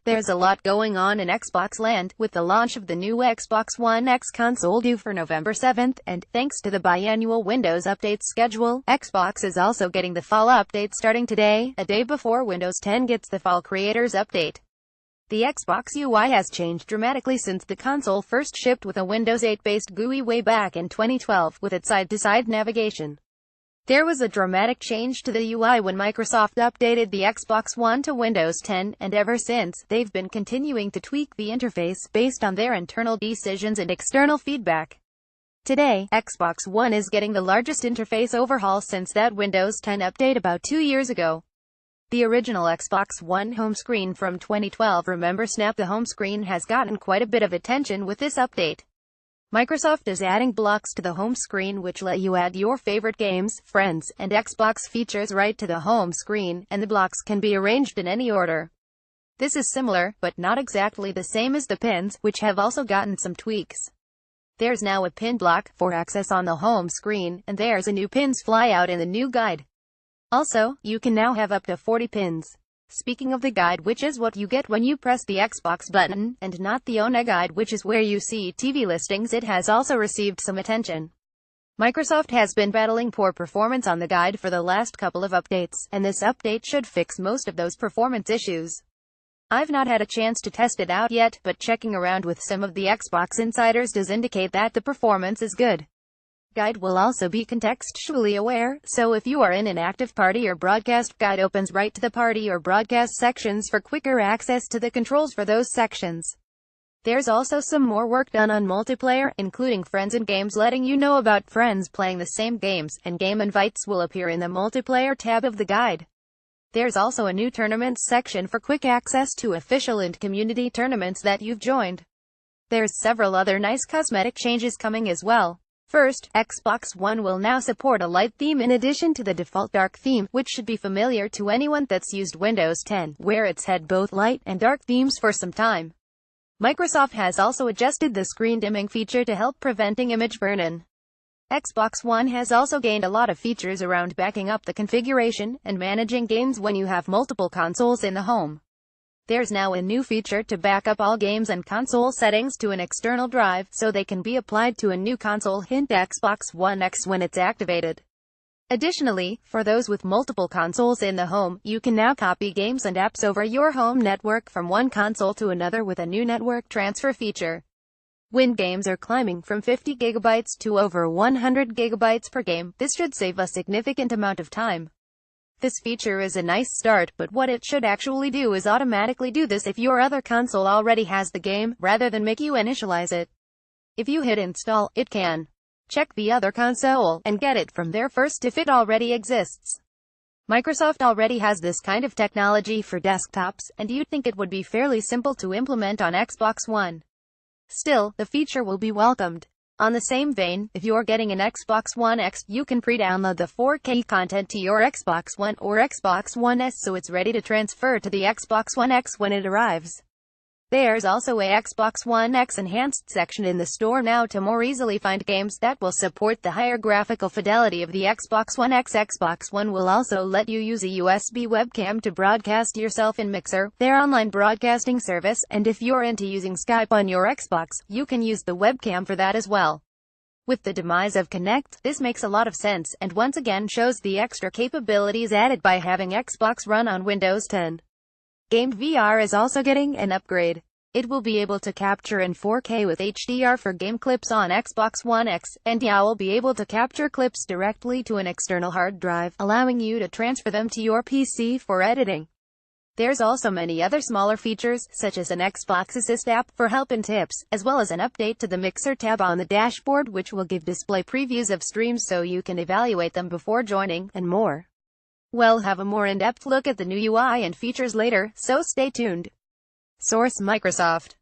There's a lot going on in Xbox land, with the launch of the new Xbox One X console due for November 7th, and, thanks to the biannual Windows update schedule, Xbox is also getting the fall update starting today, a day before Windows 10 gets the fall Creators Update. The Xbox UI has changed dramatically since the console first shipped with a Windows 8-based GUI way back in 2012, with its side-to-side navigation. There was a dramatic change to the UI when Microsoft updated the Xbox One to Windows 10, and ever since, they've been continuing to tweak the interface based on their internal decisions and external feedback. Today, Xbox One is getting the largest interface overhaul since that Windows 10 update about 2 years ago. The original Xbox One home screen from 2012, remember Snap the home screen, has gotten quite a bit of attention with this update. Microsoft is adding blocks to the home screen which let you add your favorite games, friends, and Xbox features right to the home screen, and the blocks can be arranged in any order. This is similar, but not exactly the same as the pins, which have also gotten some tweaks. There's now a pin block for access on the home screen, and there's a new pins flyout in the new guide. Also, you can now have up to 40 pins. Speaking of the guide, which is what you get when you press the Xbox button, and not the One guide, which is where you see TV listings, it has also received some attention. Microsoft has been battling poor performance on the guide for the last couple of updates, and this update should fix most of those performance issues. I've not had a chance to test it out yet, but checking around with some of the Xbox insiders does indicate that the performance is good. Guide will also be contextually aware, so if you are in an active party or broadcast, guide opens right to the party or broadcast sections for quicker access to the controls for those sections. There's also some more work done on multiplayer, including friends and games, letting you know about friends playing the same games, and game invites will appear in the multiplayer tab of the guide. There's also a new tournaments section for quick access to official and community tournaments that you've joined. There's several other nice cosmetic changes coming as well. First, Xbox One will now support a light theme in addition to the default dark theme, which should be familiar to anyone that's used Windows 10, where it's had both light and dark themes for some time. Microsoft has also adjusted the screen dimming feature to help preventing image burn-in. Xbox One has also gained a lot of features around backing up the configuration and managing games when you have multiple consoles in the home. There's now a new feature to back up all games and console settings to an external drive, so they can be applied to a new console, hint Xbox One X, when it's activated. Additionally, for those with multiple consoles in the home, you can now copy games and apps over your home network from one console to another with a new network transfer feature. When games are climbing from 50 GB to over 100 GB per game, this should save a significant amount of time. This feature is a nice start, but what it should actually do is automatically do this if your other console already has the game, rather than make you initialize it. If you hit install, it can check the other console and get it from there first if it already exists. Microsoft already has this kind of technology for desktops, and you'd think it would be fairly simple to implement on Xbox One. Still, the feature will be welcomed. On the same vein, if you're getting an Xbox One X, you can pre-download the 4K content to your Xbox One or Xbox One S so it's ready to transfer to the Xbox One X when it arrives. There's also a Xbox One X Enhanced section in the store now to more easily find games that will support the higher graphical fidelity of the Xbox One X. Xbox One will also let you use a USB webcam to broadcast yourself in Mixer, their online broadcasting service, and if you're into using Skype on your Xbox, you can use the webcam for that as well. With the demise of Kinect, this makes a lot of sense, and once again shows the extra capabilities added by having Xbox run on Windows 10. Game VR is also getting an upgrade. It will be able to capture in 4K with HDR for game clips on Xbox One X, and you will be able to capture clips directly to an external hard drive, allowing you to transfer them to your PC for editing. There's also many other smaller features, such as an Xbox Assist app for help and tips, as well as an update to the Mixer tab on the dashboard which will give display previews of streams so you can evaluate them before joining, and more. We'll have a more in-depth look at the new UI and features later, so stay tuned. Source: Microsoft.